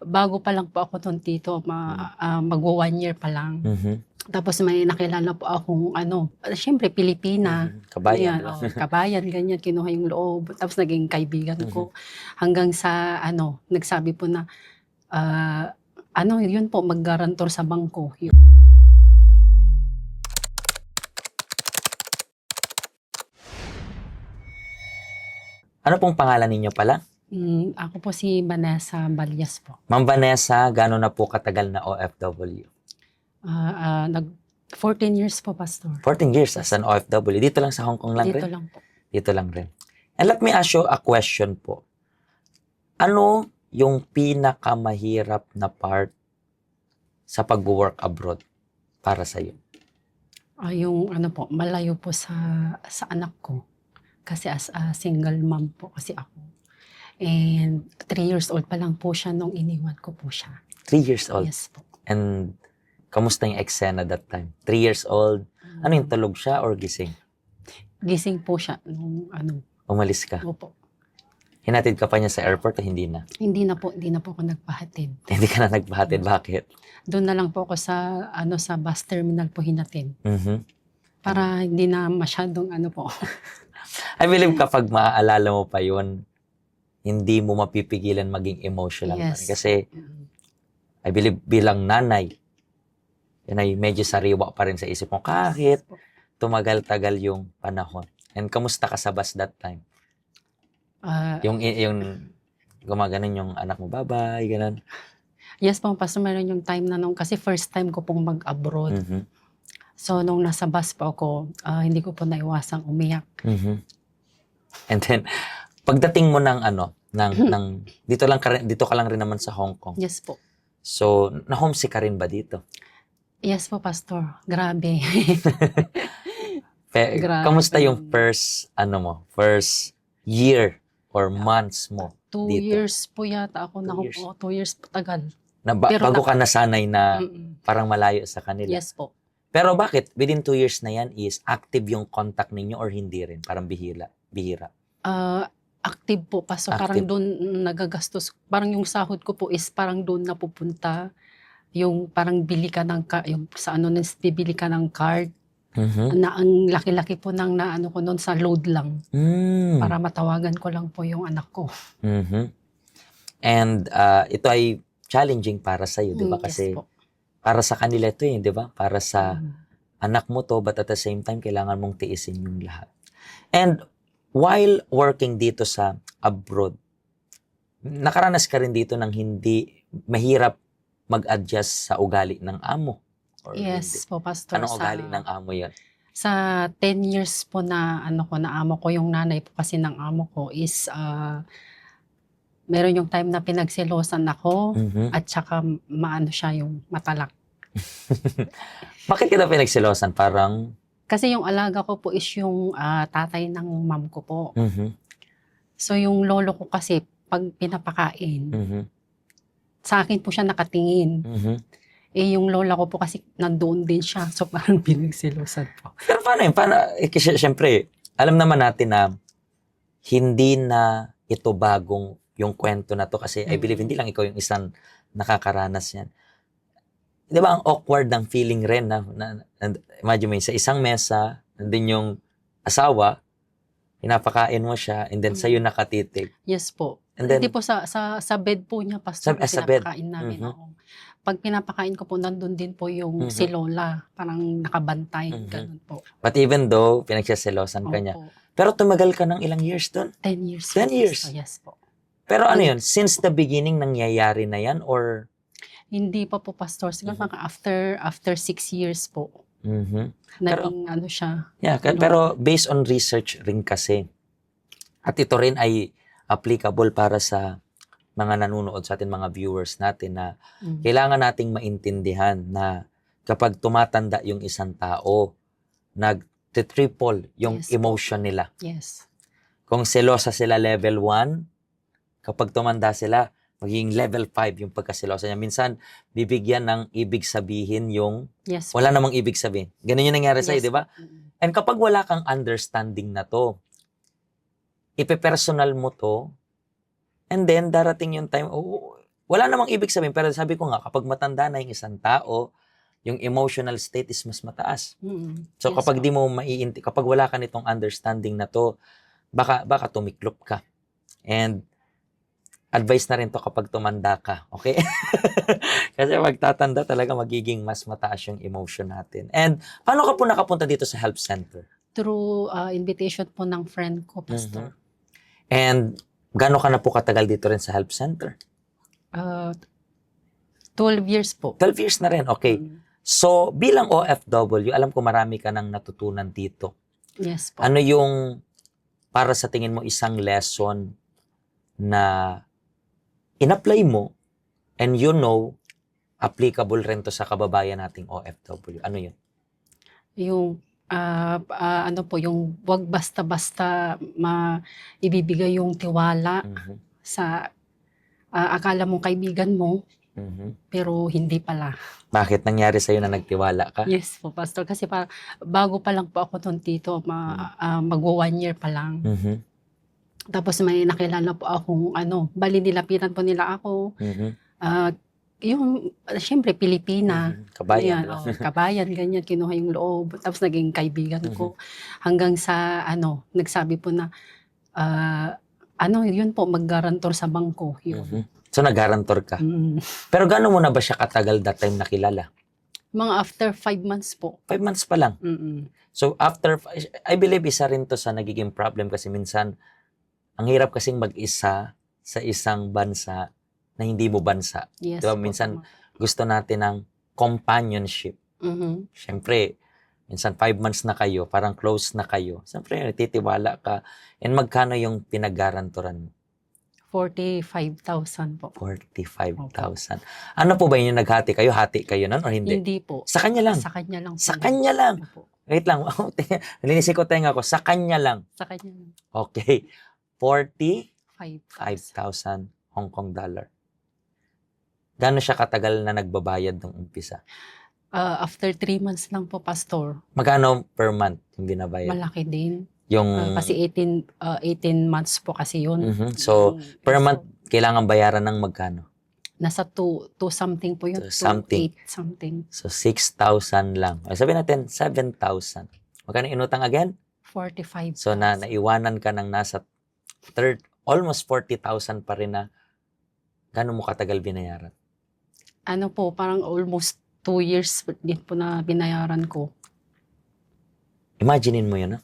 bago pa lang po ako do'n tito, magwa 1 year pa lang. Tapos may nakilala po akong ano, siyempre Pilipina. Kabayan, Ayan, di ba? kabayan, ganyan, kinuha yung loob. Tapos naging kaibigan ko. Hanggang sa ano, nagsabi po na, ano, yun po, mag-guarantor sa bangko. Ano pong pangalan ninyo pala? Ako po si Vanessa Balyas po. Ma'am Vanessa, gano'n na po katagal na OFW? Nag 14 years po, Pastor. 14 years as an OFW. Dito lang sa Hong Kong lang Dito rin? lang po. Dito lang rin. And let me ask you a question po. Ano yung pinakamahirap na part sa pag-work abroad para sa'yo? Yung ano po, malayo po sa anak ko. Kasi as a single mom po kasi ako. And 3 years old pa lang po siya nung iniwan ko po siya. 3 years old? Yes po. And kamusta yung eksena that time? 3 years old? Ano yung tulog siya or gising? Gising po siya nung ano. Umalis ka? Opo. Hinatid ka pa niya sa airport o hindi na? Hindi na po ako nagpahatid. Hindi ka na nagpahatid. Bakit? Doon na lang po ako sa ano, sa bus terminal po hinatid. Para Mm-hmm. hindi na masyadong ano po. I believe kapag maaalala mo pa yun, hindi mo mapipigilan maging emotional. Yes. Kasi I believe bilang nanay, yan ay medyo sariwa pa rin sa isip mo kahit tumagal-tagal yung panahon. And kamusta ka sa bus that time? Yung gumaganon yung anak mo, bye-bye, ganun. Yes po, Pastor, meron yung time na nung, kasi first time ko pong mag-abroad. So, nung nasa bus po ako, hindi ko po naiwasang umiyak. And then, pagdating mo ng ano, dito ka lang rin naman sa Hong Kong. Yes po. So, na-homesick ka rin ba dito? Yes po, Pastor. Grabe. Grabe. Kamusta yung first year or months mo 2 dito? years po yata ako. 2 years. 2 years po, tagal. Pero bago ka nasanay na parang malayo sa kanila. Yes po. Pero bakit? Within 2 years na yan is active yung contact ninyo or hindi rin? Parang bihira. Active po, Pastor. Active. Parang doon nagagastos. Parang yung sahod ko po is parang doon napupunta. Yung parang bili ka ng yung sa ano, bibili ka ng card. Na ang laki-laki po ng naano ko noon sa load lang. Para matawagan ko lang po yung anak ko. And ito ay challenging para sa iyo, 'di ba? Kasi yes po. Para sa kanila ito eh, 'di ba? Para sa anak mo to, but at the same time kailangan mong tiisin yung lahat. And while working dito sa abroad, nakaranas ka rin dito ng hindi mahirap mag-adjust sa ugali ng amo? Or Yes hindi? po, Pastor. Anong ugali ng amo yun? Sa 10 years po na amo ko, yung nanay po kasi ng amo ko is meron yung time na pinagselosan ako at saka maano siya yung matalak. Bakit kita pinagselosan? Parang kasi yung alaga ko po is yung tatay ng mom ko po. So yung lolo ko kasi pag pinapakain, sa akin po siya nakatingin. Yung lola ko po kasi nandoon din siya. So parang pinagselosan po. Pero paano yun? Kasi syempre, alam naman natin na hindi na ito bagong yung kwento na to. Kasi I believe hindi lang ikaw yung isang nakakaranas yan. Di ba ang awkward ng feeling rin na imagine mo sa isang mesa, nandun yung asawa, pinapakain mo siya, and then sa'yo nakatitig. Yes po. And then, hindi po sa bed po niya, Pastor, sa bed. pinapakain namin. Pag pinapakain ko po, nandun din po yung si Lola. Parang nakabantay. Ganun po. But even though, pinagsaselosan ka niya. Pero tumagal ka ng ilang years doon? 10 years. 10 years? Pastor, yes po. Pero ano yun? Since the beginning, nangyayari na yan? Or? Hindi pa po, Pastor. Siguro after 6 years po. Naging ano siya. Yeah, pero based on research rin kasi. At ito rin ay applicable para sa mga nanonood sa atin, mga viewers natin na kailangan nating maintindihan na kapag tumatanda yung isang tao, nag-triple yung emotion nila. Yes. Kung selosa sila level 1, kapag tumanda sila, magiging level 5 yung pagkaselosa niya. Minsan, bibigyan ng ibig sabihin yung wala namang ibig sabihin. Ganun yung nangyari sa'yo, di ba? And kapag wala kang understanding na to, ipepersonal mo to, and then darating yung time, wala namang ibig sabihin, pero sabi ko nga, kapag matanda na yung isang tao, yung emotional state is mas mataas. So Yes kapag po. di mo kapag wala ka nitong understanding na to, baka tumiklop ka. And advice na rin to kapag tumanda ka, okay? Kasi magtatanda talaga magiging mas mataas yung emotion natin. And paano ka po nakapunta dito sa help center? Through invitation po ng friend ko, Pastor. And gaano ka na po katagal dito rin sa help center? 12 years po. 12 years na rin, okay. So, bilang OFW, alam ko marami ka nang natutunan dito. Yes po. Ano yung, para sa tingin mo, isang lesson na in-apply mo and applicable rin to sa kababayan nating OFW? Ano yun? Yung, ano po, yung wag basta-basta ibibigay yung tiwala sa akala mong kaibigan mo, pero hindi pala. Bakit nangyari sa'yo na nagtiwala ka? Yes po, Pastor. Kasi bago pa lang po ako doon dito, mag-1 year pa lang. Tapos may nakilala po akong, bali nilapitan po nila ako. Yung, siyempre, Pilipina. Kabayan. Ayan, kabayan, ganyan, kinuha yung loob. Tapos naging kaibigan ko. Hanggang sa, nagsabi po na, yun po, mag-guarantor sa bangko. Yun. So, nag-guarantor ka. Pero gano'n mo na ba siya katagal that time nakilala? Mga after 5 months po. 5 months pa lang. So, I believe isa rin to sa nagiging problem kasi minsan, ang hirap kasing mag-isa sa isang bansa na hindi mo bansa. Yes, diba? po, Minsan, tama. gusto natin ng companionship. Siyempre, minsan 5 months na kayo, parang close na kayo. Siyempre, nagtitiwala ka. And magkano yung pinag-garantoran mo? 45,000 po. 45,000. Ano po ba yun yung naghati kayo? Hati kayo nun or hindi? Hindi po. Sa kanya lang? Sa kanya lang. Sa kanya lang? Opo. Wait lang. Nalinisik ko tenga ko. Sa kanya lang. Sa kanya lang. Okay. 5,000. 5,000 Hong Kong dollar. Gano'n siya katagal na nagbabayad ng umpisa? After 3 months lang po, Pastor. Magkano per month yung binabayad? Malaki din. Yung Kasi 18 months po kasi yun. So, per month, kailangan bayaran ng magkano? Nasa 2 something po yun. 2 something. 8 something. So, 6,000 lang. O, sabihin natin, 7,000. Magkano inutang again? 45,000. So, naiwanan ka ng nasa almost 40,000 pa rin na gano'n mo katagal binayaran? Ano po, parang almost 2 years din po na binayaran ko. Imaginein mo yun, ha?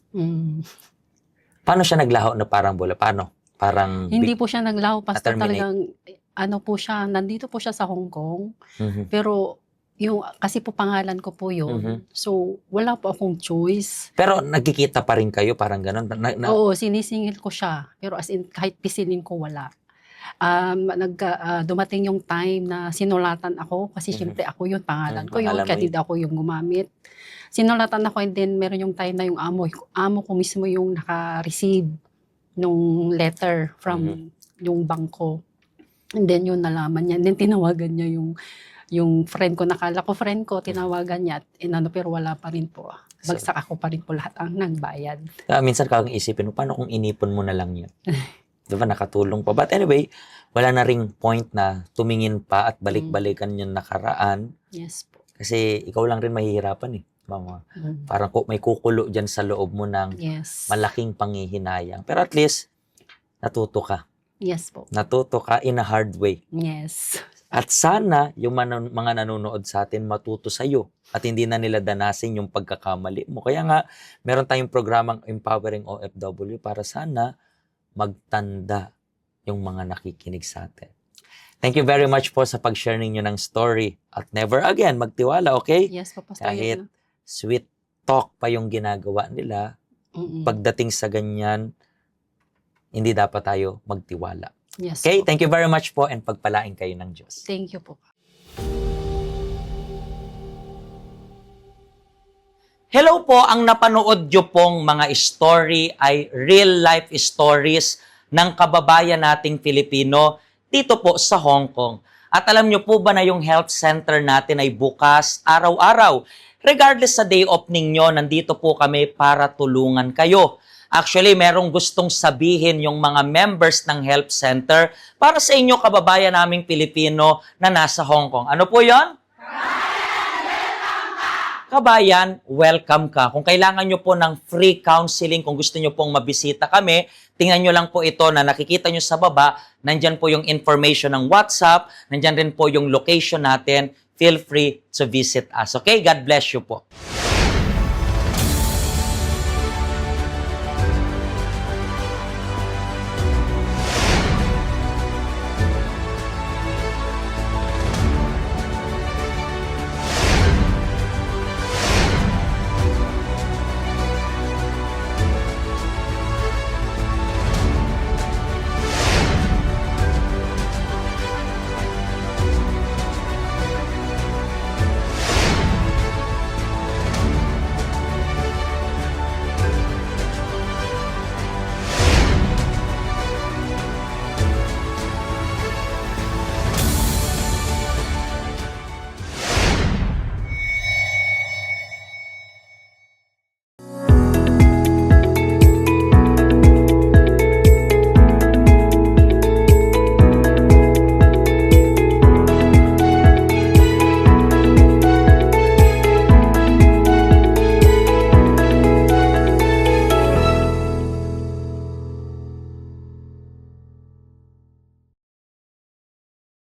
Paano siya naglaho na parang bola? Paano? Parang Hindi po siya naglaho, Pastor. na-terminate? Talagang, po siya, nandito po siya sa Hong Kong. Pero, kasi po pangalan ko po yun. So, wala po akong choice. Pero nagkikita pa rin kayo, parang gano'n? Oo, sinisingil ko siya. Pero as in, kahit pisilin ko, wala. Dumating yung time na sinulatan ako kasi syempre ako yun, pangalan ko yun, Pangalan mo kaya hindi ako yung gumamit. Sinulatan ako and then meron yung time na yung amo ko mismo yung naka-receive nung letter from yung bangko. And then yun nalaman niya. And then tinawagan niya yung friend ko, nakala ko friend ko, tinawagan niya. Pero wala pa rin po. Bagsak ako pa rin po lahat ang nagbayad. Minsan kang isipin mo, paano kung inipon mo na lang yun? Diba, nakatulong pa. But anyway, wala na ring point na tumingin pa at balik-balikan yung nakaraan. Yes po. Kasi ikaw lang rin mahihirapan eh. Mama. Parang may kukulo dyan sa loob mo ng malaking panghihinayang. Pero at least, natuto ka. Yes po. Natuto ka in a hard way. Yes. At sana, yung mga nanonood sa atin matuto sa'yo at hindi na nila danasin yung pagkakamali mo. Kaya nga, meron tayong programang Empowering OFW para sana magtanda yung mga nakikinig sa atin. Thank you very much po sa pag-share ninyo ng story. At never again, magtiwala, okay? Yes po, Pastor. Kahit sweet talk pa yung ginagawa nila, pagdating sa ganyan, hindi dapat tayo magtiwala. Yes Okay, po. thank you very much po and pagpalain kayo ng Diyos. Thank you po. Hello po, ang napanood nyo pong mga story ay real life stories ng kababayan nating Filipino dito po sa Hong Kong. At alam nyo po ba na yung health center natin ay bukas araw-araw? Regardless sa day off ninyo, nandito po kami para tulungan kayo. Actually, merong gustong sabihin yung mga members ng Help Center para sa inyo kababayan naming Pilipino na nasa Hong Kong. Ano po yon? Kabayan, welcome ka. Kung kailangan nyo po ng free counseling, kung gusto nyo pong mabisita kami, tingnan nyo lang po ito na nakikita nyo sa baba. Nandyan po yung information ng WhatsApp. Nandyan rin po yung location natin. Feel free to visit us. Okay? God bless you po.